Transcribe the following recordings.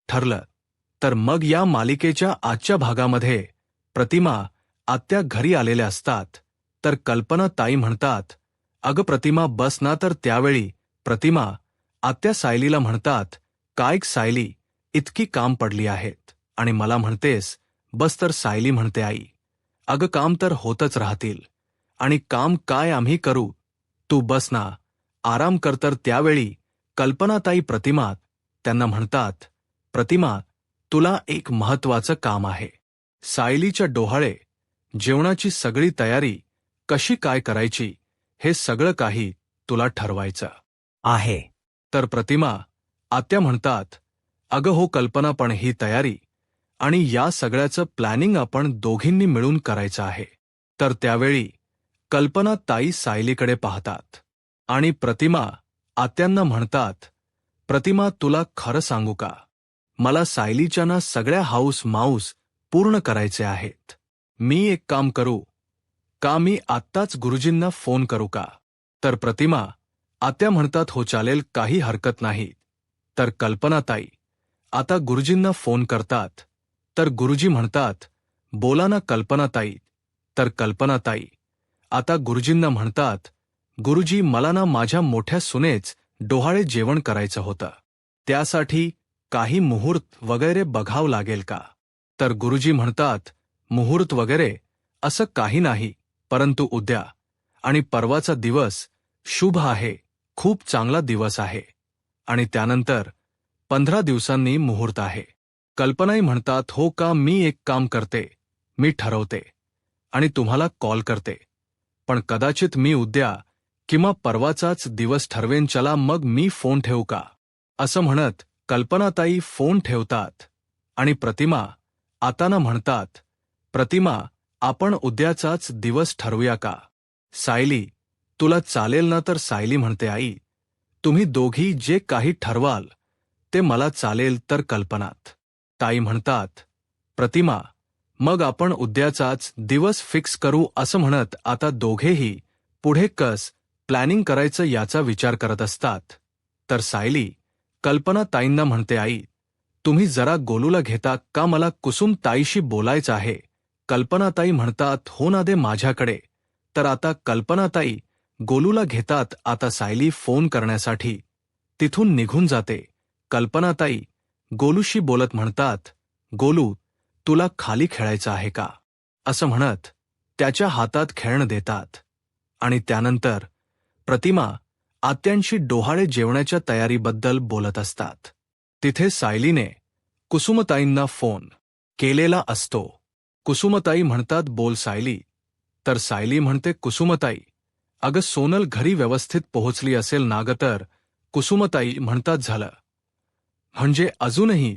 ठरलं. तर मग या मालिकेच्या आजच्या भागामध्ये प्रतिमा आत्या घरी आलेल्या असतात. तर कल्पना ताई म्हणतात, अगं प्रतिमा बस ना. तर त्यावेळी प्रतिमा आत्या सायलीला म्हणतात, काय सायली, इतकी काम पडली आहेत आणि मला म्हणतेस बस. तर सायली म्हणते, आई अगं काम तर होतच राहतील आणि काम काय आम्ही करू, तू बस ना, आराम कर. तर त्यावेळी कल्पनाताई प्रतिमा त्यांना म्हणतात, प्रतिमा तुला एक महत्वाचं काम आहे. सायलीच्या डोहाळे जेवणाची सगळी तयारी कशी काय करायची हे सगळं काही तुला ठरवायचं आहे. तर प्रतिमा आत्या म्हणतात, अगं हो कल्पना, पण ही तयारी आणि या सगळ्याचं प्लॅनिंग आपण दोघींनी मिळून करायचं आहे. तर त्यावेळी कल्पना ताई सायलीकडे पाहतात आणि प्रतिमा आत्यांना म्हणतात, प्रतिमा तुला खरं सांगू का, मला सायलीच्या ना सगळ्या हाऊस माऊस पूर्ण करायचे आहेत. मी एक काम करू का, मी आत्ताच गुरुजींना फोन करू का. तर प्रतिमा आत्या म्हणतात, हो चालेल, काही हरकत नाही. तर कल्पनाताई आता गुरुजींना फोन करतात. तर गुरुजी म्हणतात, बोला ना कल्पनाताई. तर कल्पनाताई आता गुरुजींना म्हणतात, गुरुजी मला ना माझ्या मोठ्या सुनेच डोहाळे जेवण करायचं होतं, त्यासाठी काही मुहूर्त वगैरे बघावं लागेल का. तर गुरुजी म्हणतात, मुहूर्त वगैरे असं काही नाही, परंतु उद्या आणि परवाचा दिवस शुभ आहे, खूप चांगला दिवस आहे आणि त्यानंतर 15 दिवसांनी मुहूर्त आहे. कल्पनाई म्हणतात, हो का, मी एक काम करते, मी ठरवते आणि तुम्हाला कॉल करते, पण कदाचित मी उद्या किंवा परवाचाच दिवस ठरवेन, चला मग मी फोन ठेवू का. असं म्हणत कल्पनाताई फोन ठेवतात आणि प्रतिमा आताना म्हणतात, प्रतिमा आपण उद्याचाच दिवस ठरवूया का. सायली तुला चालेल ना. तर सायली म्हणते, आई तुम्ही दोघी जे काही ठरवाल ते मला चालेल. तर कल्पनात ताई म्हणतात, प्रतिमा मग आपण उद्याचाच दिवस फिक्स करू. असं म्हणत आता दोघेही पुढे कस प्लॅनिंग करायचं याचा विचार करत असतात. तर सायली कल्पना ताईंना म्हणते, आई तुम्ही जरा गोलूला घेता का, मला कुसुम ताईशी बोलायचं आहे. कल्पनाताई म्हणतात, हो ना, दे माझ्याकडे. तर आता कल्पनाताई गोलूला घेतात. आता सायली फोन करण्यासाठी तिथून निघून जाते. कल्पनाताई गोलूशी बोलत म्हणतात, गोलू तुला खाली खेळायचं आहे का. असं म्हणत त्याच्या हातात खेळणं देतात आणि त्यानंतर प्रतिमा आत्यांशी डोहाळे जेवणाच्या तयारीबद्दल बोलत असतात. तिथे सायलीने कुसुमताईंना फोन केलेला असतो. कुसुमताई म्हणतात, बोल सायली. तर सायली म्हणते, कुसुमताई अगं सोनल घरी व्यवस्थित पोहोचली असेल ना ग. तर कुसुमताई म्हणतात, झालं म्हणजे अजूनही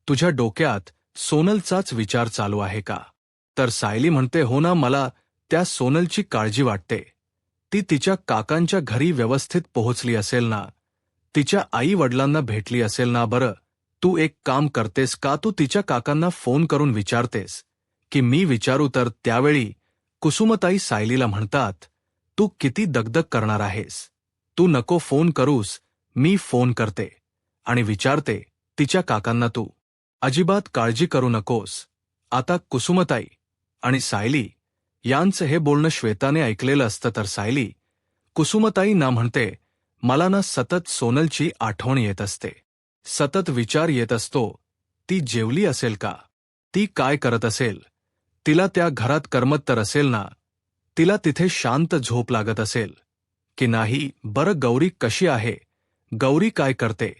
तुझ्या डोक्यात सोनलचाच विचार चालू आहे का. तर सायली म्हणते, हो ना, मला त्या सोनलची काळजी वाटते. ती तिच्या काकांच्या घरी व्यवस्थित पोहोचली असेल ना, तिच्या आई वडिलांना भेटली असेल ना. बरं तू एक काम करतेस का, तू तिच्या काकांना फोन करून विचारतेस की मी विचारू. तर त्यावेळी कुसुमताई सायलीला म्हणतात, तू किती दगदग करणार आहेस, तू नको फोन करूस, मी फोन करते आणि विचारते तिच्या काकांना, तू अजिबात काळजी करू नकोस. आता कुसुमताई आणि सायली यांचं हे बोलणं श्वेताने ऐकलेलं असतं. तर सायली कुसुमताई ना म्हणते, मला ना सतत सोनलची आठवण येत असते, सतत विचार येत असतो, ती जेवली असेल का, ती काय करत असेल, तिला त्या घरात करमत तर असेल ना, तिला तिथे शांत झोप लागत असेल की नाही. बरं गौरी कशी आहे, गौरी काय करते.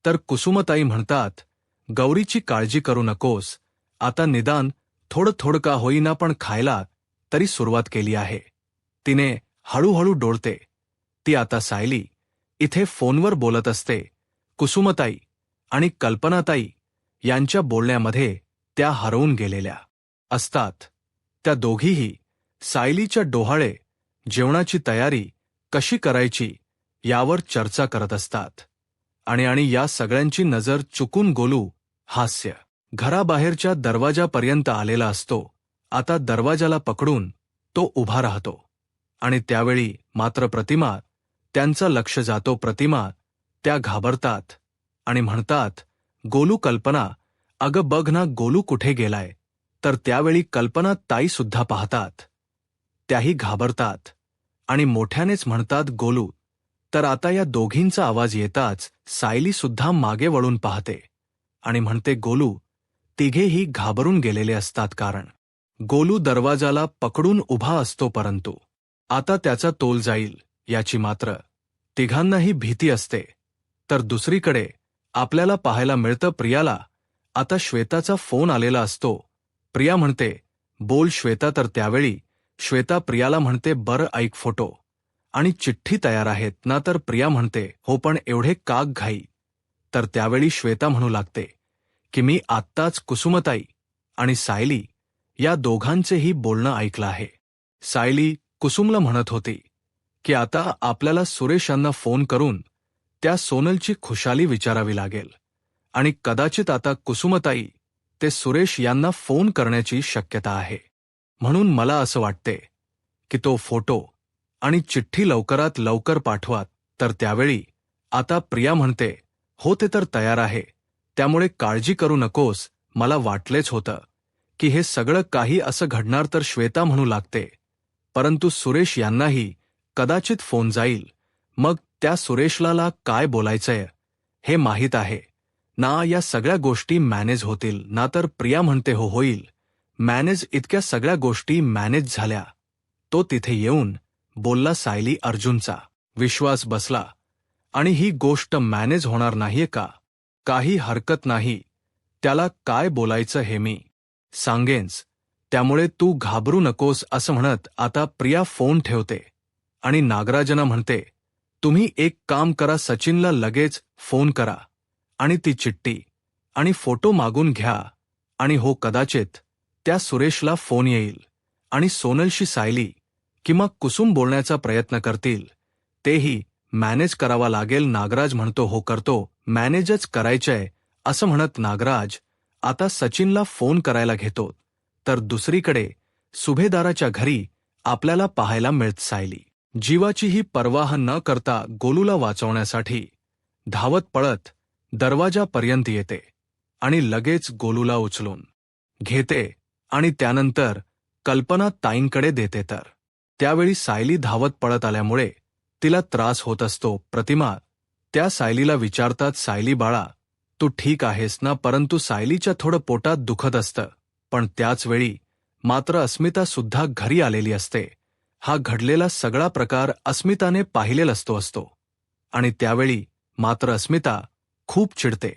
तर कुसुमताई म्हणतात, गौरीची काळजी करू नकोस, आता निदान थोडं थोडं का होईना पण खायला तरी सुरुवात केली आहे, तिने हळूहळू डोळते. ती आता सायली इथे फोनवर बोलत असते. कुसुमताई आणि कल्पनाताई यांच्या बोलण्यामध्ये त्या हरवून गेलेल्या असतात. त्या दोघीही सायलीच्या डोहाळे जेवणाची तयारी कशी करायची यावर चर्चा करत असतात आणि या सगळ्यांची नजर चुकून गोलू हास्य घराबाहेरच्या दरवाजापर्यंत आलेला असतो. आता दरवाजाला पकडून तो उभा राहतो आणि त्यावेळी मात्र प्रतिमा त्यांचं लक्ष जातो. प्रतिमा त्या घाबरतात आणि म्हणतात, गोलू कल्पना, अगं बघ ना गोलू कुठे गेलाय. तर त्यावेळी कल्पना ताई सुद्धा पाहतात. त्याही घाबरतात आणि मोठ्यानेच म्हणतात गोलू. तर आता या दोघींचा आवाज येताच सायली सुद्धा मागे वळून पाहते आणि म्हणते गोलू. तिघेही घाबरून गेलेले असतात कारण गोलू दरवाजाला पकडून उभा असतो, परंतु आता त्याचा तोल जाईल याची मात्र तिघांनाही भीती असते. तर दुसरीकडे आपल्याला पाहायला मिळतं प्रियाला. आता श्वेताचा फोन आलेला असतो. प्रिया म्हणते, बोल श्वेता. तर त्यावेळी श्वेता प्रियाला म्हणते, बरं ऐक, फोटो आणि चिठ्ठी तयार आहेत ना. तर प्रिया म्हणते, हो पण एवढे का घाई. तर त्यावेळी श्वेता म्हणू लागते की मी आत्ताच कुसुमताई आणि सायली या दोघांचेही बोलणं ऐकलं आहे. सायली कुसुमला म्हणत होती की आता आपल्याला सुरेश यांना फोन करून त्या सोनलची खुशाली विचारावी लागेल आणि कदाचित आता कुसुमताई ते सुरेश यांना फोन करण्याची शक्यता आहे. म्हणून मला असं वाटते की तो फोटो आणि चिठ्ठी लवकरात लवकर पाठवा. तर त्यावेळी आता प्रिया म्हणते, हो ते तर तयार आहे, त्यामुळे काळजी करू नकोस. मला वाटलेच होतं की हे सगळं काही असं घडणार. तर श्वेता म्हणू लागते, परंतु सुरेश यांनाही कदाचित फोन जाईल. मग त्या सुरेशला काय बोलायचंय हे माहीत आहे ना. या सगळ्या गोष्टी मॅनेज होतील ना. तर प्रिया म्हणते, हो होईल मॅनेज. इतक्या सगळ्या गोष्टी मॅनेज झाल्या. तो तिथे येऊन बोलला. सायली अर्जुनचा विश्वास बसला आणि ही गोष्ट मॅनेज होणार नाहीये का. काही हरकत नाही, त्याला काय बोलायचं हे मी सांगेनच, त्यामुळे तू घाबरू नकोस. असं म्हणत आता प्रिया फोन ठेवते आणि नागराजना म्हणते, तुम्ही एक काम करा, सचिनला लगेच फोन करा आणि ती चिठ्ठी आणि फोटो मागून घ्या. आणि हो कदाचित त्या सुरेशला फोन येईल आणि सोनलशी सायली किंवा कुसुम बोलण्याचा प्रयत्न करतील. तेही मॅनेज करावा लागेल. नागराज म्हणतो, हो करतो, मॅनेजच करायचंय. असं म्हणत नागराज आता सचिनला फोन करायला घेतो. तर दुसरीकडे सुभेदाराच्या घरी आपल्याला पाहायला मिळत सायली जीवाचीही पर्वाह न करता गोलूला वाचवण्यासाठी धावत पळत दरवाजापर्यंत येते आणि लगेच गोलूला उचलून घेते आणि त्यानंतर कल्पना ताईंकडे देते. तर त्यावेळी सायली धावत पळत आल्यामुळे तिला त्रास होत असतो. प्रतिमा त्या सायलीला विचारतात, सायली बाळा तू ठीक आहेस ना. परंतु सायलीच्या थोडं पोटात दुखत असतं. पण त्याच वेळी मात्र अस्मिता सुद्धा घरी आलेली असते. हा घडलेला सगळा प्रकार अस्मिताने पाहिलेला असतो आणि त्यावेळी मात्र अस्मिता खूप चिडते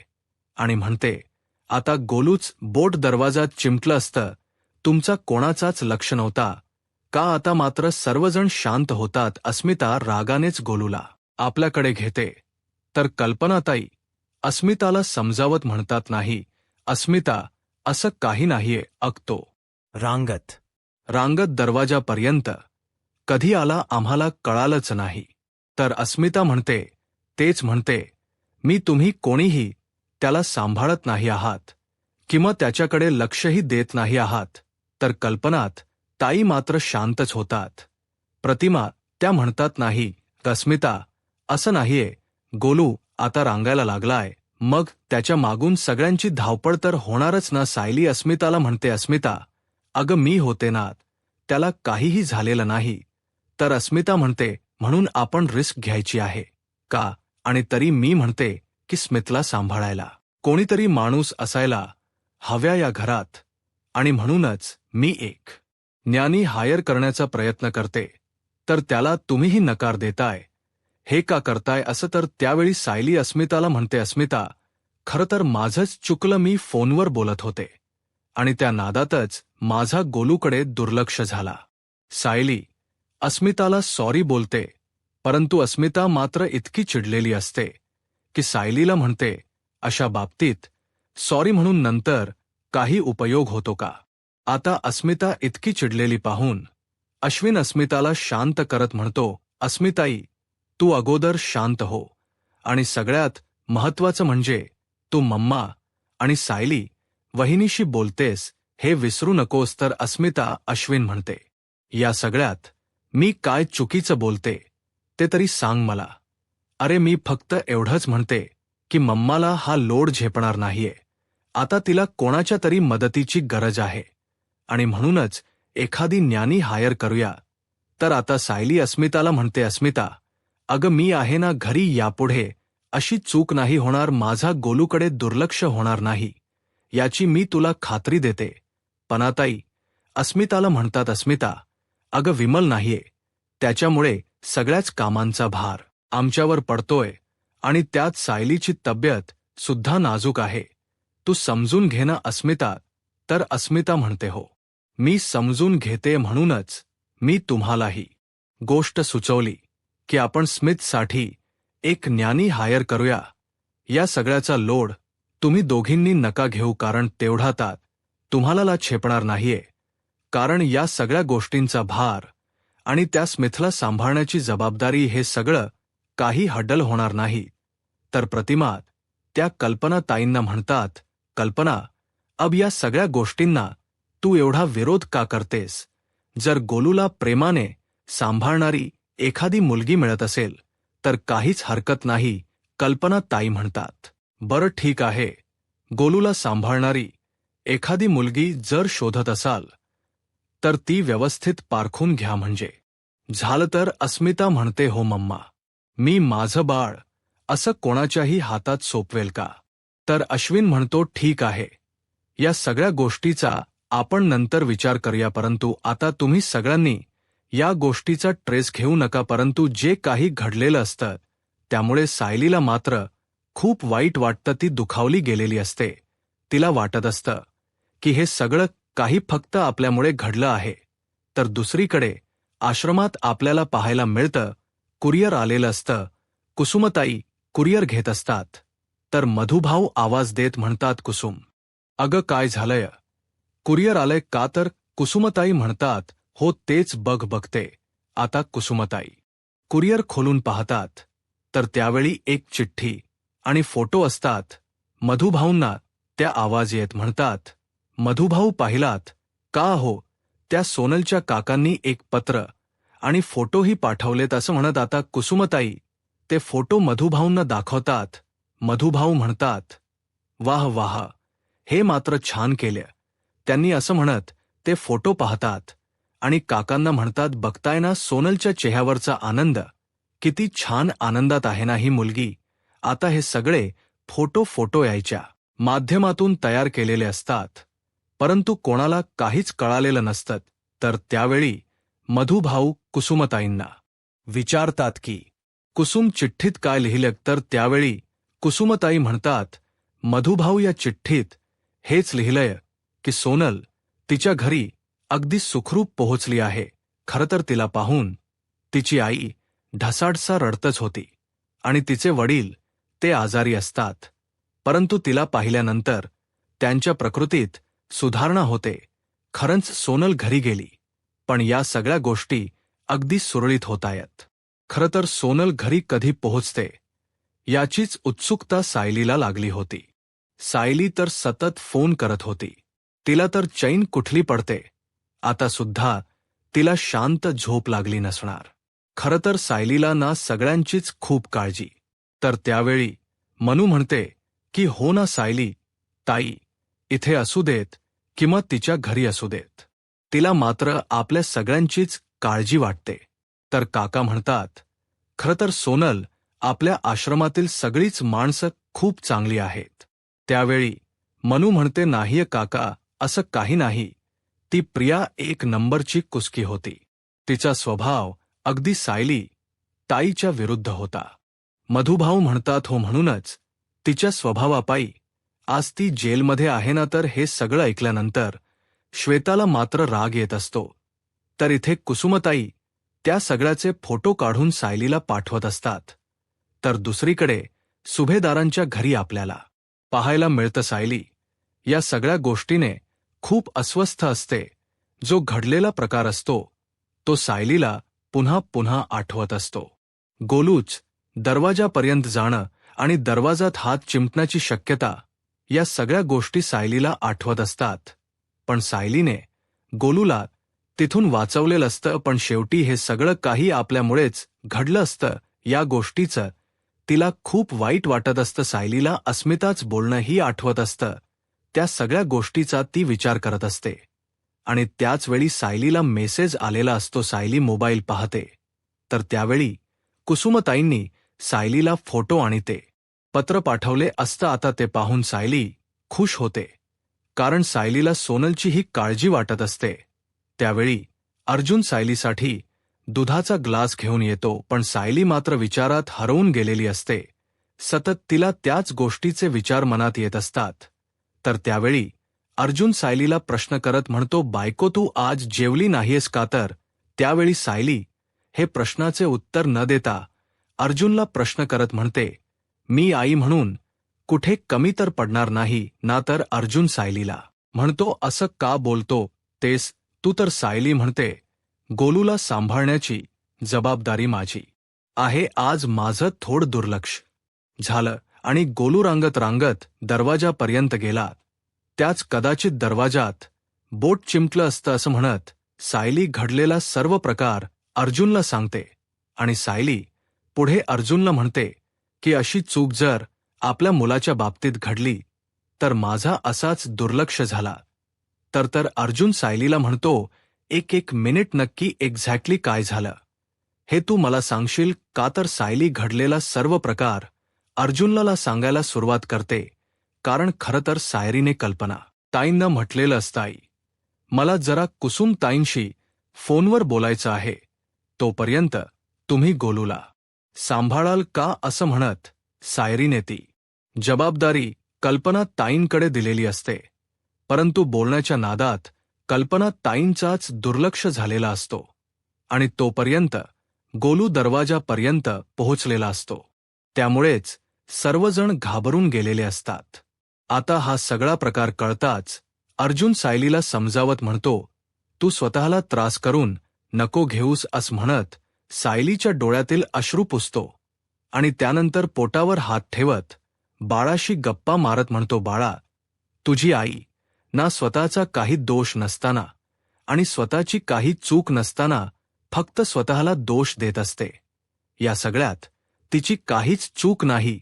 आणि म्हणते, आता गोलूच बोट दरवाजात चिमटलं असतं, तुमचा कोणाचाच लक्ष नव्हता का. आता मात्र सर्वजण शांत होतात. अस्मिता रागानेच गोलूला आपल्याकडे घेते. तर कल्पनाताई अस्मिताला समजावत म्हणतात, नाही अस्मिता, असं काही नाहीये. अगतो रांगत दरवाजापर्यंत कधी आला आम्हाला कळालंच नाही. तर अस्मिता म्हणते, तेच म्हणते मी, तुम्ही कोणीही त्याला सांभाळत नाही आहात किंवा त्याच्याकडे लक्षही देत नाही आहात. तर कल्पनात ताई मात्र शांतच होतात. प्रतिमा त्या म्हणतात, नाही अस्मिता, असं नाहीये. गोलू आता रांगायला लागलाय, मग त्याच्या मागून सगळ्यांची धावपळ तर होणारच ना. सायली अस्मिताला म्हणते, अस्मिता अगं मी होते ना, त्याला काहीही झालेलं नाही. तर अस्मिता म्हणते, म्हणून आपण रिस्क घ्यायची आहे का. आणि तरी मी म्हणते की स्मितला सांभाळायला कोणीतरी माणूस असायला हव्या या घरात आणि म्हणूनच मी एक ज्ञानी हायर करण्याचा प्रयत्न करते. तर त्याला तुम्हीही नकार देताय, हे का करताय असं. तर त्यावेळी सायली अस्मिताला म्हणते, अस्मिता खरं तर माझंच चुकलं, मी फोनवर बोलत होते आणि त्या नादातच माझा गोलूकडे दुर्लक्ष झाला. सायली अस्मिताला सॉरी बोलते, परंतु अस्मिता मात्र इतकी चिडलेली असते की सायलीला म्हणते, अशा बाबतीत सॉरी म्हणून नंतर काही उपयोग होतो का. आता अस्मिता इतकी चिडलेली पाहून अश्विन अस्मिताला शांत करत म्हणतो, अस्मिताई तू अगोदर शांत हो आणि सगळ्यात महत्वाचं म्हणजे तू मम्मा आणि सायली वहिनीशी बोलतेस हे विसरू नकोस. तर अस्मिता अश्विन म्हणते, या सगळ्यात मी काय चुकीचं बोलते ते तरी सांग मला. अरे मी फक्त एवढंच म्हणते की मम्माला हा लोड झेपणार नाहीये, आता तिला कोणाच्या तरी मदतीची गरज आहे आणि म्हणूनच एखादी न्यानी हायर करूया. तर आता सायली अस्मिताला म्हणते, अस्मिता अगं मी आहे ना घरी, यापुढे अशी चूक नाही होणार, माझा गोलूकडे दुर्लक्ष होणार नाही याची मी तुला खात्री देते. पनाताई अस्मिताला म्हणतात, अस्मिता अगं विमल नाहीये, त्याच्यामुळे सगळ्याच कामांचा भार आमच्यावर पडतोय आणि त्यात सायलीची तब्येत सुद्धा नाजूक आहे, तू समजून घे ना अस्मिता. तर अस्मिता म्हणते, हो मी समजून घेते, म्हणूनच मी तुम्हालाही गोष्ट सुचवली की आपण स्मिथसाठी एक न्यानी हायर करूया. या सगळ्याचा लोड तुम्ही दोघींनी नका घेऊ, कारण तेवढा तात तुम्हाला झेपणार नाहीये, कारण या सगळ्या गोष्टींचा भार आणि त्या स्मिथला सांभाळण्याची जबाबदारी, हे सगळं काही हड्डल होणार नाही. तर प्रतिमा त्या कल्पना ताईंना म्हणतात, कल्पना अब या सगळ्या गोष्टींना तू एवढा विरोध का करतेस? जर गोलूला प्रेमाने सांभाळणारी एखादी मुलगी मिळत असेल तर काहीच हरकत नाही. कल्पना ताई म्हणतात, बरं ठीक आहे, गोलूला सांभाळणारी एखादी मुलगी जर शोधत असाल तर ती व्यवस्थित पारखून घ्या म्हणजे झालं. तर अस्मिता म्हणते, हो मम्मा, मी माझं बाळ असं कोणाच्याही हातात सोपवेल का? तर अश्विन म्हणतो, ठीक आहे, या सगळ्या गोष्टीचा आपण नंतर विचार करूया, परंतु आता तुम्ही सगळ्यांनी या गोष्टीचा ट्रेस घेऊ नका. परंतु जे काही घडलेलं असतं त्यामुळे सायलीला मात्र खूप वाईट वाटतं, ती दुखावली गेलेली असते, तिला वाटत असतं की हे सगळं काही फक्त आपल्यामुळे घडलं आहे. तर दुसरीकडे आश्रमात आपल्याला पाहायला मिळतं कुरिअर आलेलं असतं, कुसुमताई कुरिअर घेत असतात. तर मधुभाऊ आवाज देत म्हणतात, कुसुम अगं काय झालंय, कुरिअर आलंय का? तर कुसुमताई म्हणतात, हो तेच बघते. आता कुसुमताई कुरिअर खोलून पाहतात तर त्यावेळी एक चिठ्ठी आणि फोटो असतात. मधुभाऊंना त्या आवाज येत म्हणतात, मधुभाऊ पाहिलात का? हो, त्या सोनलच्या काकांनी एक पत्र आणि फोटोही पाठवलेत असं म्हणत आता कुसुमताई ते फोटो मधुभाऊंना दाखवतात. मधुभाऊ म्हणतात, वाह वाह, हे मात्र छान केलं त्यांनी असं म्हणत ते फोटो पाहतात आणि काकांना म्हणतात, बघताय ना सोनलच्या चेहऱ्यावरचा आनंद, किती छान आनंदात आहे ना ही मुलगी. आता हे सगळे फोटो यायच्या माध्यमातून तयार केलेले असतात, परंतु कोणाला काहीच कळालेलं नसतं. तर त्यावेळी मधुभाऊ कुसुमताईंना विचारतात की कुसुम चिठ्ठीत काय लिहिलं? तर त्यावेळी कुसुमताई म्हणतात, मधुभाऊ या चिठ्ठीत हेच लिहिलंय की सोनल तिच्या घरी अगदी सुखरूप पोहोचली आहे. खरं तर तिला पाहून तिची आई ढसाढसा रडतच होती आणि तिचे वडील ते आजारी असतात, परंतु तिला पाहिल्यानंतर त्यांच्या प्रकृतीत सुधारणा होते. खरंच सोनल घरी गेली, पण या सगळ्या गोष्टी अगदी सुरळीत होतायत. खरं तर सोनल घरी कधी पोहोचते याचीच उत्सुकता सायलीला लागली होती. सायली तर सतत फोन करत होती, तिला तर चैन कुठली पडते. आता सुद्धा तिला शांत झोप लागली नसणार. खरं तर सायलीला ना सगळ्यांचीच खूप काळजी. तर त्यावेळी मनू म्हणते की हो ना सायली ताई, इथे असू देत किंवा तिच्या घरी असू देत, तिला मात्र आपल्या सगळ्यांचीच काळजी वाटते. तर काका म्हणतात, खरं तर सोनल आपल्या आश्रमातील सगळीच माणसं खूप चांगली आहेत. त्यावेळी मनू म्हणते, नाहीये काका, असं काही नाही, ती प्रिया एक नंबरची कुसकी होती, तिचा स्वभाव अगदी सायली ताईच्या विरुद्ध होता. मधुभाऊ म्हणतात, हो, म्हणूनच तिच्या स्वभावापायी आज ती जेलमध्ये आहे ना. तर हे सगळं ऐकल्यानंतर श्वेताला मात्र राग येत असतो. तर इथे कुसुमताई त्या सगळ्याचे फोटो काढून सायलीला पाठवत असतात. तर दुसरीकडे सुभेदारांच्या घरी आपल्याला पाहायला मिळतं सायली या सगळ्या गोष्टीने खूप अस्वस्थ असते. जो घडलेला प्रकार असतो तो सायलीला पुन्हा पुन्हा आठवत असतो. गोलूच दरवाजापर्यंत जाणं आणि दरवाजात हात चिमटण्याची शक्यता, या सगळ्या गोष्टी सायलीला आठवत असतात. पण सायलीने गोलूला तिथून वाचवलेलं असतं, पण शेवटी हे सगळं काही आपल्यामुळेच घडलं असतं. या गोष्टीचं तिला खूप वाईट वाटत असतं. सायलीला अस्मिताच बोलणंही आठवत असतं. त्या सगळ्या गोष्टीचा ती विचार करत असते. आणि त्याच वेळी सायलीला मेसेज आलेला असतो. सायली मोबाईल पाहते. तर त्यावेळी कुसुमताईंनी सायलीला फोटो आणि ते पत्र पाठवले असतं. आता ते पाहून सायली खुश होते, कारण सायलीला सोनलची ही काळजी वाटत असते. त्यावेळी अर्जुन सायलीसाठी दुधाचा ग्लास घेऊन येतो, पण सायली मात्र विचारात हरवून गेलेली असते. सतत तिला त्याच गोष्टीचे विचार मनात येत असतात. तर त्यावेळी अर्जुन सायलीला प्रश्न करत म्हणतो, बायको तू आज जेवली नाहीयेस का? तर त्यावेळी सायली हे प्रश्नाचे उत्तर न देता अर्जुनला प्रश्न करत म्हणते, मी आई म्हणून कुठे कमी तर पडणार नाही ना? तर अर्जुन सायलीला म्हणतो, असं का बोलतो तेस तू? तर सायली म्हणते, गोलूला सांभाळण्याची जबाबदारी माझी आहे. आज माझं थोडं दुर्लक्ष झालं आणि गोलू रांगत रांगत दरवाजापर्यंत गेला. त्याच कदाचित दरवाजात बोट चिमटलं असतं असं म्हणत सायली घडलेला सर्व प्रकार अर्जुनला सांगते. आणि सायली पुढे अर्जुनला म्हणते की अशी चूक जर आपल्या मुलाच्या बाबतीत घडली तर माझा असाच दुर्लक्ष झाला तर अर्जुन सायलीला म्हणतो, एक मिनिट, नक्की एक्झॅक्टली काय झालं हे तू मला सांगशील का? तर सायली घडलेला सर्व प्रकार अर्जुनला सांगायला सुरुवात करते, कारण खरं तर सायरीने कल्पना ताईंना म्हटलेलं असतं, आई मला जरा कुसुम ताईंशी फोनवर बोलायचं आहे, तोपर्यंत तुम्ही गोलूला सांभाळाल का? असं म्हणत सायरीने ती जबाबदारी कल्पना ताईंकडे दिलेली असते. परंतु बोलण्याच्या नादात कल्पना ताईंचाच दुर्लक्ष झालेला असतो आणि तोपर्यंत गोलू दरवाजापर्यंत पोहोचलेला असतो. त्यामुळेच सर्वजण घाबरून गेलेले असतात. आता हा सगळा प्रकार कळताच अर्जुन सायलीला समजावत म्हणतो, तू स्वतःला त्रास करून नको घेऊस असं म्हणत सायलीच्या डोळ्यातील अश्रू पुसतो आणि त्यानंतर पोटावर हात ठेवत बाळाशी गप्पा मारत म्हणतो, बाळा तुझी आई ना स्वतःचा काही दोष नसताना आणि स्वतःची काही चूक नसताना फक्त स्वतःला दोष देत असते. या सगळ्यात तिची काहीच चूक नाही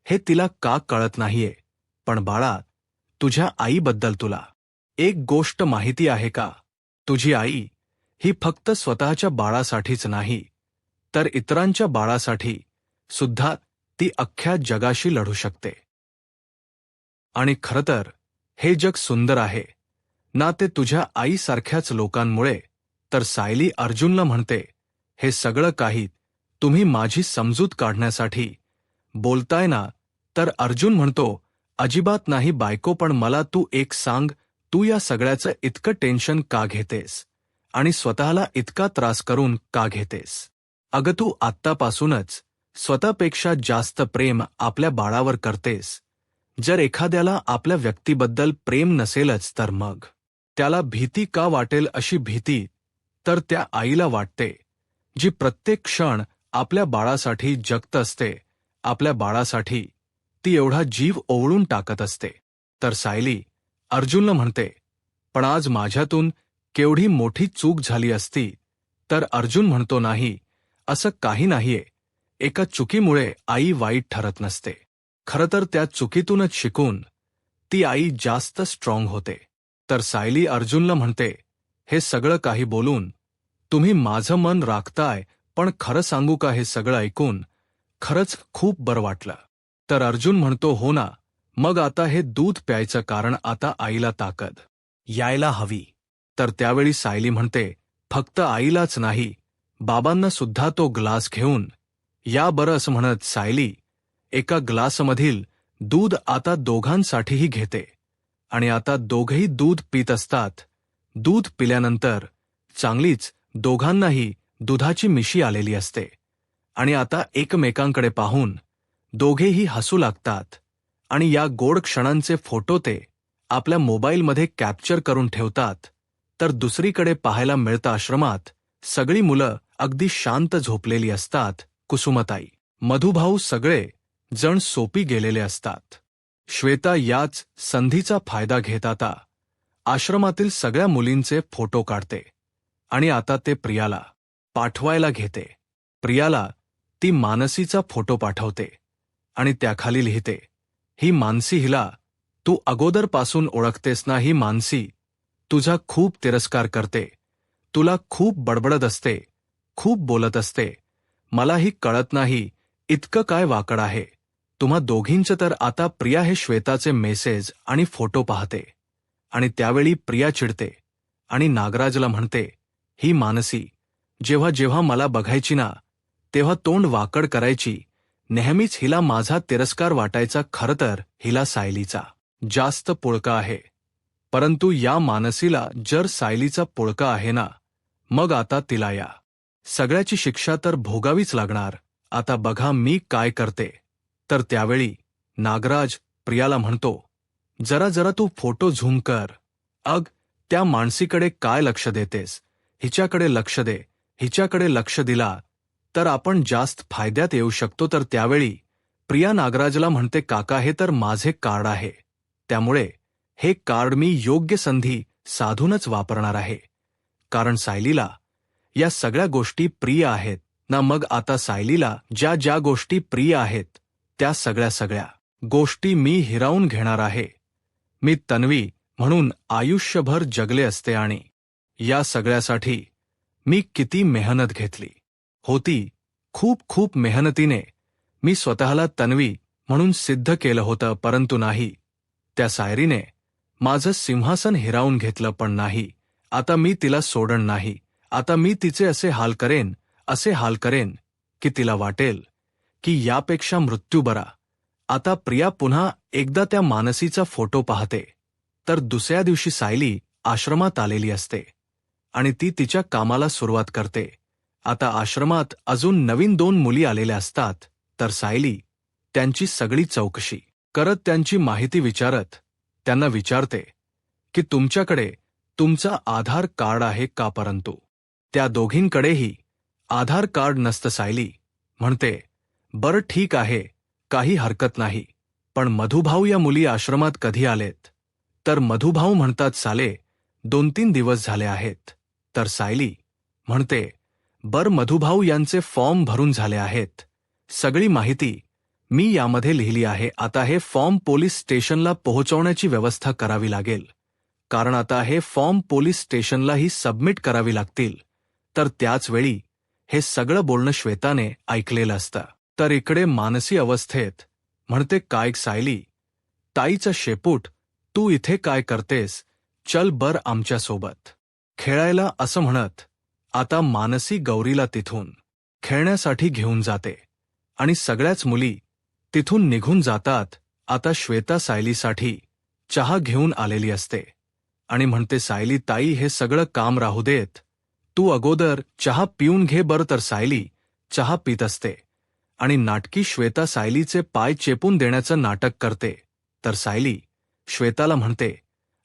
हे तिला का कळत नाहीये? पण बाळा, तुझ्या आईबद्दल तुला एक गोष्ट माहिती आहे का? तुझी आई ही फक्त स्वतःच्या बाळासाठीच नाही तर इतरांच्या बाळासाठी सुद्धा ती अख्ख्या जगाशी लढू शकते. आणि खरं तर हे जग सुंदर आहे ना ते तुझ्या आईसारख्याच लोकांमुळे. तर सायली अर्जुनला म्हणते, हे सगळं काही तुम्ही माझी समजूत काढण्यासाठी बोलताय ना? तर अर्जुन म्हणतो, अजिबात नाही बायको, पण मला तू एक सांग, तू या सगळ्याचं इतकं टेन्शन का घेतेस आणि स्वतःला इतका त्रास करून का घेतेस? अगं तू आत्तापासूनच स्वतःपेक्षा जास्त प्रेम आपल्या बाळावर करतेस. जर एखाद्याला आपल्या व्यक्तीबद्दल प्रेम नसेलच तर मग त्याला भीती का वाटेल? अशी भीती तर त्या आईला वाटते जी प्रत्येक क्षण आपल्या बाळासाठी जगत असते. आपल्या बाळासाठी ती एवढा जीव ओवळून टाकत असते. तर सायली अर्जुनला म्हणते, पण आज माझ्यातून केवढी मोठी चूक झाली असती? तर अर्जुन म्हणतो, नाही, असं काही नाहीये. एका चुकीमुळे आई वाईट ठरत नसते. खरं तर त्या चुकीतूनच शिकून ती आई जास्त स्ट्रॉंग होते. तर सायली अर्जुनला म्हणते, हे सगळं काही बोलून तुम्ही माझं मन राखताय, पण खरं सांगू का, हे सगळं ऐकून खरंच खूप बरं वाटलं. तर अर्जुन म्हणतो, हो ना, मग आता हे दूध प्यायचं, कारण आता आईला ताकद यायला हवी. तर त्यावेळी सायली म्हणते, फक्त आईलाच नाही, बाबांना सुद्धा तो ग्लास घेऊन या बरं. असं म्हणत सायली एका ग्लासमधील दूध आता दोघांसाठीही घेते आणि आता दोघेही दूध पीत असतात. दूध पिल्यानंतर चांगलीच दोघांनाही दुधाची मिशी आलेली असते आणि आता एकमेकांकडे पाहून दोघेही हसू लागतात आणि या गोड क्षणांचे फोटो ते आपल्या मोबाईलमध्ये कॅप्चर करून ठेवतात. तर दुसरीकडे पाहायला मिळतं, आश्रमात सगळी मुलं अगदी शांत झोपलेली असतात. कुसुमताई, मधुभाऊ सगळे जण सोपी गेलेले असतात. श्वेता याच संधीचा फायदा घेत आता आश्रमातील सगळ्या मुलींचे फोटो काढते आणि आता ते प्रियाला पाठवायला घेते. प्रियाला ती मानसीचा फोटो पाठवते आणि त्याखाली लिहिते, ही मानसी, हिला तू अगोदरपासून ओळखतेस ना? ही मानसी तुझा खूप तिरस्कार करते, तुला खूप बडबडत असते, खूप बोलत असते. मलाही कळत नाही इतकं काय वाकड आहे तुम्हा दोघींचं. तर आता प्रिया हे श्वेताचे मेसेज आणि फोटो पाहते आणि त्यावेळी प्रिया चिडते आणि नागराजला म्हणते, ही मानसी जेव्हा जेव्हा मला बघायची ना तेव्हा तोंड वाकड करायची. नेहमीच हिला माझा तिरस्कार वाटायचा. खरं तर हिला सायलीचा जास्त पुळका आहे. परंतु या मानसीला जर सायलीचा पुळका आहे ना, मग आता तिला या सगळ्याची शिक्षा तर भोगावीच लागणार. आता बघा मी काय करते. तर त्यावेळी नागराज प्रियाला म्हणतो, जरा जरा तू फोटो झूम कर. अग, त्या माणसीकडे काय लक्ष देतेस? हिच्याकडे लक्ष दे. हिच्याकडे लक्ष दिला तर आपण जास्त फायद्यात येऊ शकतो. तर त्यावेळी प्रिया नागराजला म्हणते, काका हे तर माझे कार्ड आहे, त्यामुळे हे कार्ड मी योग्य संधी साधूनच वापरणार आहे. कारण सायलीला या सगळ्या गोष्टी प्रिय आहेत ना. मग आता सायलीला ज्या ज्या गोष्टी प्रिय आहेत त्या सगळ्या गोष्टी मी हिरावून घेणार आहे. मी तन्वी म्हणून आयुष्यभर जगले असते आणि या सगळ्यासाठी मी किती मेहनत घेतली होती. खूप खूप मेहनतीने मी स्वतःला तन्वी म्हणून सिद्ध केलं होतं. परंतु नाही, त्या सायरीने माझं सिंहासन हिरावून घेतलं. पण नाही, आता मी तिला सोडण नाही. आता मी तिचे असे हाल करेन की तिला वाटेल की यापेक्षा मृत्यू बरा. आता प्रिया पुन्हा एकदा त्या मानसीचा फोटो पाहते तर दुसऱ्या दिवशी सायली आश्रमात आलेली असते आणि ती तिच्या कामाला सुरुवात करते. आता आश्रमात अजून नवीन 2 मुली आलेल्या असतात. तर सायली त्यांची सगळी चौकशी करत, त्यांची माहिती विचारत त्यांना विचारते की तुमच्याकडे तुमचा आधार कार्ड आहे का? परंतु त्या दोघींकडेही आधार कार्ड नसतं. सायली म्हणते, बरं ठीक आहे, काही हरकत नाही, पण मधुभाऊ या मुली आश्रमात कधी आलेत? तर मधुभाऊ म्हणतात, साले 2-3 दिवस झाले आहेत. तर सायली म्हणते, बर मधुभाऊ यांचे फॉर्म भरून झाले आहेत. सगळी माहिती मी यामध्ये लिहिली आहे. आता हे फॉर्म पोलीस स्टेशनला पोहोचवण्याची व्यवस्था करावी लागेल, कारण आता हे फॉर्म पोलीस स्टेशनलाही सबमिट करावी लागतील. तर त्याच वेळी हे सगळं बोलणं श्वेताने ऐकलेलं असतं. तर इकडे मानसी अवस्थेत म्हणते, काय सायली, ताईचा शेपूट, तू इथे काय करतेस? चल बर आमच्यासोबत खेळायला, असं म्हणत आता मानसी गौरीला तिथून खेळण्यासाठी घेऊन जाते आणि सगळ्याच मुली तिथून निघून जातात. आता श्वेता सायलीसाठी चहा घेऊन आलेली असते आणि म्हणते, सायली ताई हे सगळं काम राहू देत, तू अगोदर चहा पिऊन घे बर. तर सायली चहा पित असते आणि नाटकी श्वेता सायलीचे पाय चेपून देण्याचं नाटक करते. तर सायली श्वेताला म्हणते,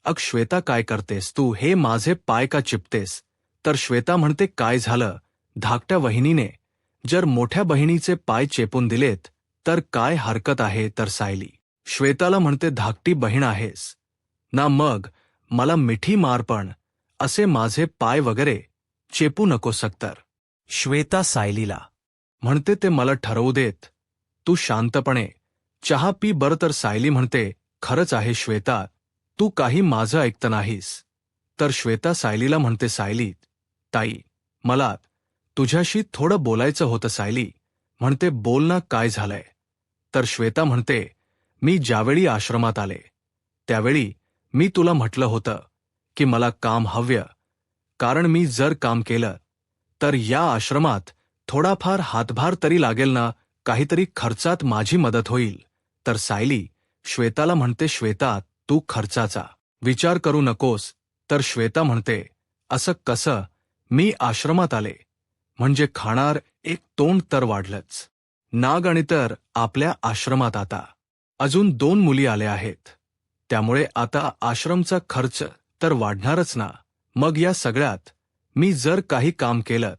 अग श्वेता काय करतेस तू? हे माझे पाय का चिपतेस? तर श्वेता म्हणते, काय झालं? धाकट्या वहिनीने जर मोठ्या बहिणीचे पाय चेपून दिलेत तर काय हरकत आहे? तर सायली श्वेताला म्हणते, धाकटी बहीण आहेस ना, मग मला मिठी मार, पण असे माझे पाय वगैरे चेपू नको सकतर. श्वेता सायलीला म्हणते, ते मला ठरवू देत, तू शांतपणे चहा पी बर. तर सायली म्हणते, खरंच आहे श्वेता, तू काही माझं ऐकत नाहीस. तर श्वेता सायलीला म्हणते, सायली ताई, मला तुझ्याशी थोडं बोलायचं होतं. सायली म्हणते, बोल ना, काय झालंय? तर श्वेता म्हणते, मी ज्यावेळी आश्रमात आले त्यावेळी मी तुला म्हटलं होतं की मला काम हवं, कारण मी जर काम केलं तर या आश्रमात थोडाफार हातभार तरी लागेल ना, काहीतरी खर्चात माझी मदत होईल. तर सायली श्वेताला म्हणते, श्वेता तू खर्चाचा विचार करू नकोस. तर श्वेता म्हणते, असं कसं? मी आश्रमात आले म्हणजे खाणार एक तोंड तर वाढलंच. नाग आणि तर आपल्या आश्रमात आता अजून 2 मुली आल्या आहेत, त्यामुळे आता आश्रमचा खर्च तर वाढणारच ना. मग या सगळ्यात मी जर काही काम केलं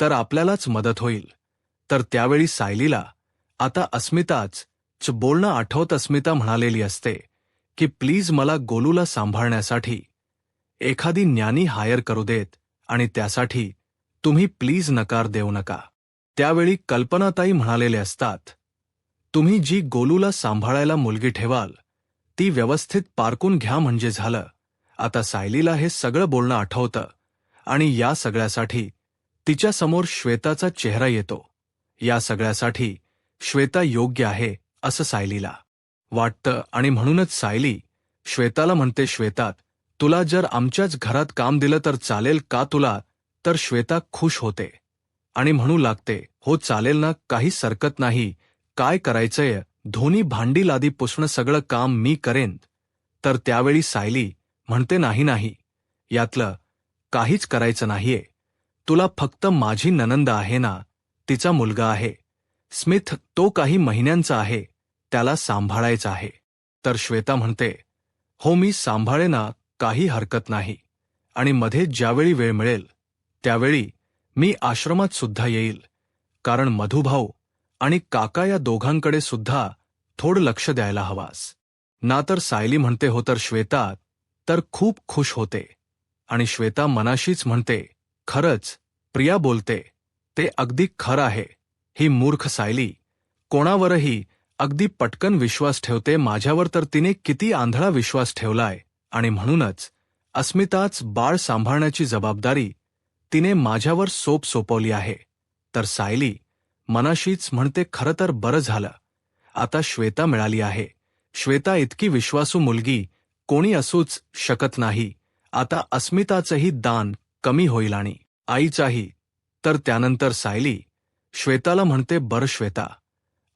तर आपल्यालाच मदत होईल. तर त्यावेळी सायलीला आता अस्मिताच बोलणं आठवत. अस्मिता म्हणालेली असते की प्लीज मला गोलूला सांभाळण्यासाठी एखादी न्यानी हायर करू देत आणि त्यासाठी तुम्ही प्लीज नकार देऊ नका. त्यावेळी कल्पनाताई म्हणालेले असतात, तुम्ही जी गोलूला सांभाळायला मुलगी ठेवाल ती व्यवस्थित पारखून घ्या म्हणजे झालं. आता सायलीला हे सगळं बोलणं आठवतं आणि या सगळ्यासाठी तिच्यासमोर श्वेताचा चेहरा येतो. या सगळ्यासाठी श्वेता योग्य आहे असं सायलीला वाटतं आणि म्हणूनच सायली श्वेताला म्हणते, श्वेता तुला जर आमच्याच घरात काम दिलं तर चालेल का तुला? तर श्वेता खुश होते आणि म्हणू लागते, हो चालेल ना, काही हरकत नाही. काय करायचंय, धोनी भांडी लादी पुसणं सगळं काम मी करेन. तर त्यावेळी सायली म्हणते, नाही नाही, यातलं काहीच करायचं नाहीये. तुला फक्त माझी नणंद आहे ना, तिचा मुलगा आहे स्मिथ, तो काही महिन्यांचा आहे, त्याला सांभाळायचं आहे. तर श्वेता म्हणते, हो मी सांभाळे ना, काही हरकत नाही. आणि मध्ये ज्यावेळी वेळ मिळेल त्यावेळी मी आश्रमात सुद्धा येईल, कारण मधुभाऊ आणि काका या दोघांकडे सुद्धा थोडं लक्ष द्यायला हवास ना. तर सायली म्हणते, हो. तर श्वेता तर खूप खुश होते आणि श्वेता मनाशीच म्हणते, खरंच प्रिया बोलते ते अगदी खरं आहे. ही मूर्ख सायली कोणावरही अगदी पटकन विश्वास ठेवते, माझ्यावर तर तिने किती आंधळा विश्वास ठेवलाय. आणि म्हणूनच अस्मिताच बाळ सांभाळण्याची जबाबदारी तिने माझ्यावर सोपवली आहे. तर सायली मनाशीच म्हणते, खरं तर बरं झालं आता श्वेता मिळाली आहे. श्वेता इतकी विश्वासू मुलगी कोणी असूच शकत नाही. आता अस्मिताचंही दान कमी होईल आणि आईचाही. तर त्यानंतर सायली श्वेताला म्हणते, बरं श्वेता,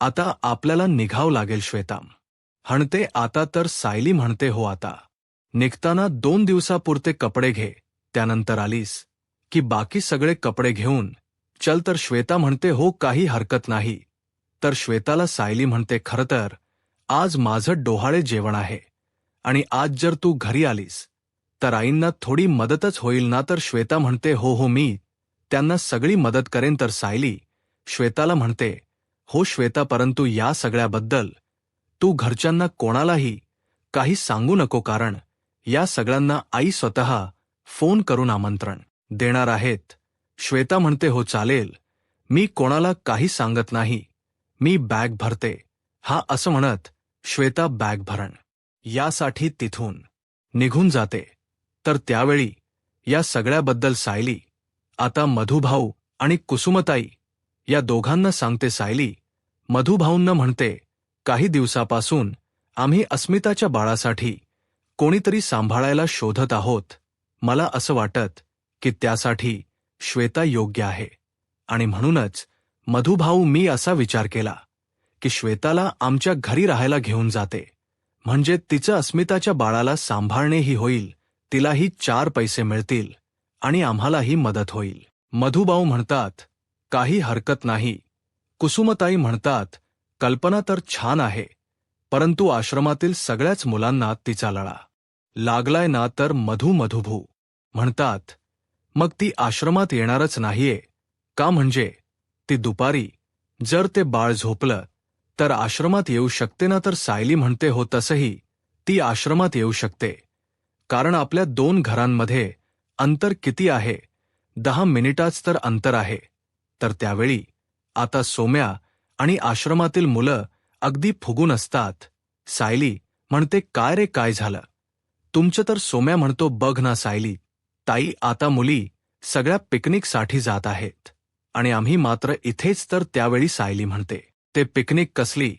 आता आपल्याला निघावं लागेल. श्वेता म्हणते, आता? तर सायली म्हणते, हो. आता निघताना 2 दिवसापुरते कपडे घे, त्यानंतर आलीस की बाकी सगळे कपडे घेऊन चल. तर श्वेता म्हणते, हो काही हरकत नाही. तर श्वेताला सायली म्हणते, खरं तर आज माझं डोहाळे जेवण आहे आणि आज जर तू घरी आलीस तर आईंना थोडी मदतच होईल ना. तर श्वेता म्हणते, हो हो, मी त्यांना सगळी मदत करेन. तर सायली श्वेताला म्हणते, हो श्वेता, परंतु या सगळ्याबद्दल तू घरच्यांना कोणालाही काही सांगू नको, कारण या सगळ्यांना आई स्वतः फोन करून आमंत्रण देणार आहेत. श्वेता म्हणते, हो चालेल, मी कोणाला काही सांगत नाही, मी बॅग भरते. हा असं म्हणत श्वेता बॅग भरण यासाठी तिथून निघून जाते. तर त्यावेळी या सगळ्याबद्दल सायली आता मधुभाऊ आणि कुसुमताई या दोघांना सांगते. सायली मधुभाऊंना म्हणते, काही दिवसापासून आम्ही अस्मिताच्या बाळासाठी कोणीतरी सांभाळायला शोधत आहोत. मला असं वाटत की त्यासाठी श्वेता योग्य आहे आणि म्हणूनच मधुभाऊ मी असा विचार केला की श्वेताला आमच्या घरी राहायला घेऊन जाते, म्हणजे तिचं अस्मिताच्या बाळाला सांभाळणेही होईल, तिलाही 4 पैसे मिळतील आणि आम्हालाही मदत होईल. मधुभाऊ म्हणतात, काही हरकत नाही. कुसुमताई म्हणतात, कल्पना तर छान आहे, परंतु आश्रमातील सगळ्याच मुलांना तिचा लळा लागलाय ना. तर मधुभू म्हणतात, मग ती आश्रमात येणारच नाहीये का? म्हणजे ती दुपारी जर ते बाळ झोपलं तर आश्रमात येऊ शकते ना. तर सायली म्हणते, हो तसंही ती आश्रमात येऊ शकते, कारण आपल्या 2 घरांमध्ये अंतर किती आहे, 10 मिनिटाच तर अंतर आहे. तर त्यावेळी आता सोम्या आणि आश्रमातील मुलं अगदी फुगून असतात. सायली म्हणते, काय रे काय झालं तुमचं? तर सोम्या म्हणतो, बघ ना सायली ताई, आता मुली सगळ्या पिकनिकसाठी जात आहेत आणि आम्ही मात्र इथेच. तर त्यावेळी सायली म्हणते, ते पिकनिक कसली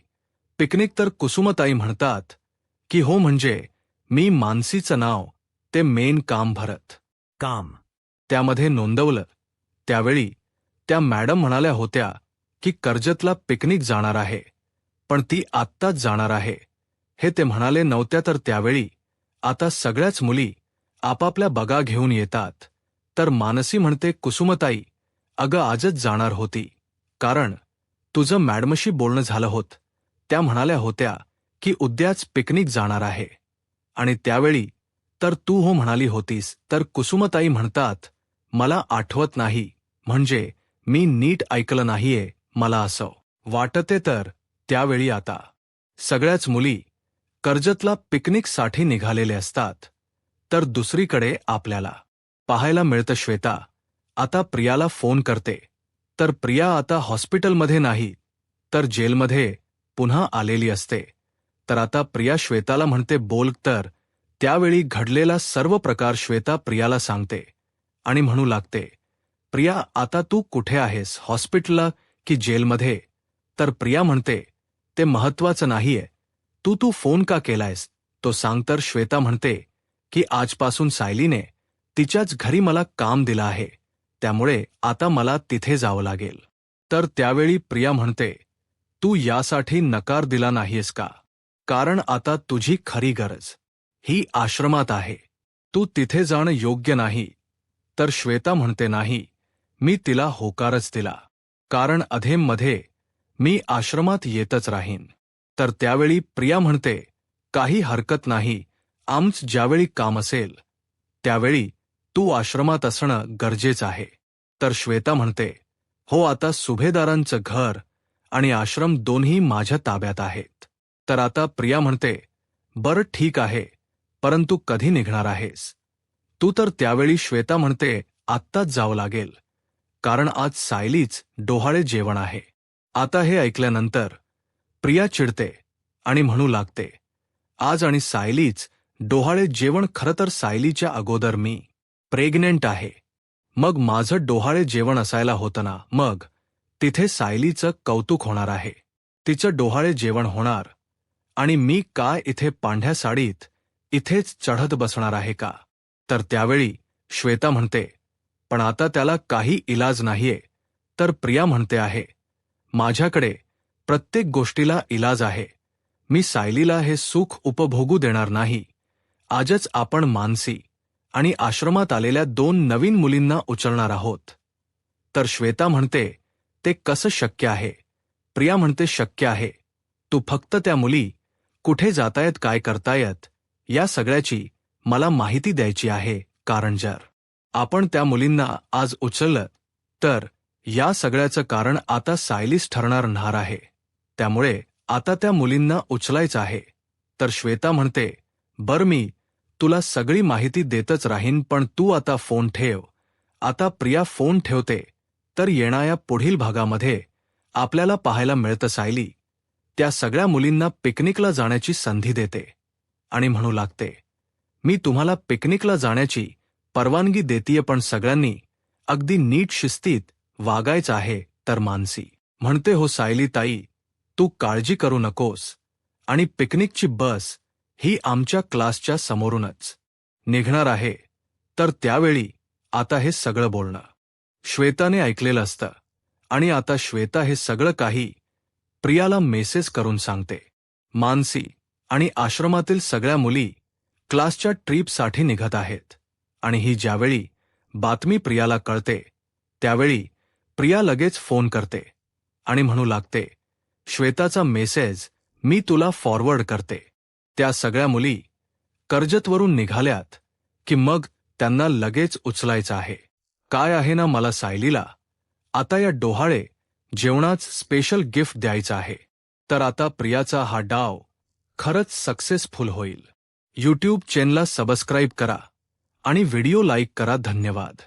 पिकनिक? तर कुसुमताई म्हणतात की हो, म्हणजे मी मानसीचं नाव ते मेन काम भरत काम त्यामध्ये नोंदवलं. त्यावेळी त्या मॅडम म्हणाल्या होत्या की कर्जतला पिकनिक जाणार आहे, पण ती आत्ताच जाणार आहे हे ते म्हणाले नव्हत्या. तर त्यावेळी आता सगळ्याच मुली आपापल्या बगा घेऊन येतात. तर मानसी म्हणते, कुसुमताई अगं आजच जाणार होती, कारण तुझं मॅडमशी बोलणं झालं होत, त्या म्हणाल्या होत्या की उद्याच पिकनिक जाणार आहे आणि त्यावेळी तर तू हो म्हणाली होतीस. तर कुसुमताई म्हणतात, मला आठवत नाही, म्हणजे मी नीट ऐकलं नाहीये, मला असं वाटते. तर त्यावेळी आता सगळ्याच मुली कर्जतला पिकनिकसाठी निघालेले असतात. तर दुसरीकडे आपल्याला पाहायला मिळतं श्वेता आता प्रियाला फोन करते. तर प्रिया आता हॉस्पिटलमध्ये नाही तर जेलमध्ये पुन्हा आलेली असते. तर आता प्रिया श्वेताला म्हणते बोल. तर त्यावेळी घडलेला सर्व प्रकार श्वेता प्रियाला सांगते आणि म्हणू लागते, प्रिया आता तू कुठे आहेस, हॉस्पिटलला की जेलमध्ये? तर प्रिया म्हणते, ते महत्वाचं नाहीये, तू फोन का केलायस तो सांग. तर श्वेता म्हणते की आजपासून सायलीने तिच्याच घरी मला काम दिलं आहे, त्यामुळे आता मला तिथे जावं लागेल. तर त्यावेळी प्रिया म्हणते, तू यासाठी नकार दिला नाहीयेस का? कारण आता तुझी खरी गरज ही आश्रमात आहे, तू तिथे जाणं योग्य नाही. तर श्वेता म्हणते नाही, मी तिला होकारच दिला, कारण अधेममध्ये मी आश्रमात येतच राहीन. तर त्यावेळी प्रिया म्हणते, काही हरकत नाही, आमचं ज्यावेळी काम असेल त्यावेळी तू आश्रमात असणं गरजेचं आहे. तर श्वेता म्हणते, हो आता सुभेदारांचं घर आणि आश्रम दोन्ही माझ्या ताब्यात आहेत. तर आता प्रिया म्हणते, बरं ठीक आहे, परंतु कधी निघणार आहेस तू? तर त्यावेळी श्वेता म्हणते, आत्ताच जावं लागेल, कारण आज सायलीच डोहाळे जेवण आहे. आता हे ऐकल्यानंतर प्रिया चिडते आणि म्हणू लागते, आज आणि सायलीच डोहाळे जेवण? खरं तर सायलीच्या अगोदर मी प्रेग्नेंट आहे, मग माझं डोहाळे जेवण असायला होतं ना. मग तिथे सायलीचं कौतुक होणार आहे, तिचं डोहाळे जेवण होणार, आणि मी काय इथे पांढ्या साडीत इथेच चढत बसणार आहे का? तर त्यावेळी श्वेता म्हणते, पण आता त्याला काही इलाज नाहीये. तर प्रिया म्हणते आहे, माझ्याकडे प्रत्येक गोष्टीला इलाज आहे, मी सायलीला हे सुख उपभोगू देणार नाही. आजच आपण मानसी आणि आश्रमात आलेल्या 2 नवीन मुलींना उचलणार आहोत. तर श्वेता म्हणते, ते कसं शक्य आहे? प्रिया म्हणते, शक्य आहे, तू फक्त त्या मुली कुठे जातायत, काय करतायत, या सगळ्याची मला माहिती द्यायची आहे, कारण जर आपण त्या मुलींना आज उचललं तर या सगळ्याचं कारण आता सायलीच ठरणार आहे, त्यामुळे आता त्या मुलींना उचलायचं आहे. तर श्वेता म्हणते, बरं मी तुला सगळी माहिती देतच राहीन, पण तू आता फोन ठेव. आता प्रिया फोन ठेवते. तर येणाऱ्या पुढील भागामध्ये आपल्याला पाहायला मिळतं सायली त्या सगळ्या मुलींना पिकनिकला जाण्याची संधी देते आणि म्हणू लागते, मी तुम्हाला पिकनिकला जाण्याची परवानगी देतीये, पण सगळ्यांनी अगदी नीट शिस्तीत वागायचं आहे. तर मानसी म्हणते, हो सायली ताई, तू काळजी करू नकोस, आणि पिकनिकची बस ही आमच्या क्लासच्या समोरूनच निघणार आहे. तर त्यावेळी आता हे सगळं बोलणं श्वेताने ऐकलेलं असतं, आणि आता श्वेता हे सगळं काही प्रियाला मेसेज करून सांगते. मानसी आणि आश्रमातील सगळ्या मुली क्लासच्या ट्रीपसाठी निघत आहेत, आणि ही ज्यावेळी बातमी प्रियाला कळते त्यावेळी प्रिया लगेच फोन करते आणि म्हणू लागते, श्वेताचा मेसेज मी तुला फॉरवर्ड करते. त्या सगळ्या मुली कर्जतवरून निघाल्यात की मग त्यांना लगेच उचलायचं आहे. काय आहे ना, मला सायलीला आता या डोहाळे जेवणाच स्पेशल गिफ्ट द्यायचं आहे. तर आता प्रियाचा हा डाव खरंच सक्सेसफुल होईल. यूट्यूब चॅनलला सबस्क्राईब करा आणि व्हिडिओ लाईक करा. धन्यवाद.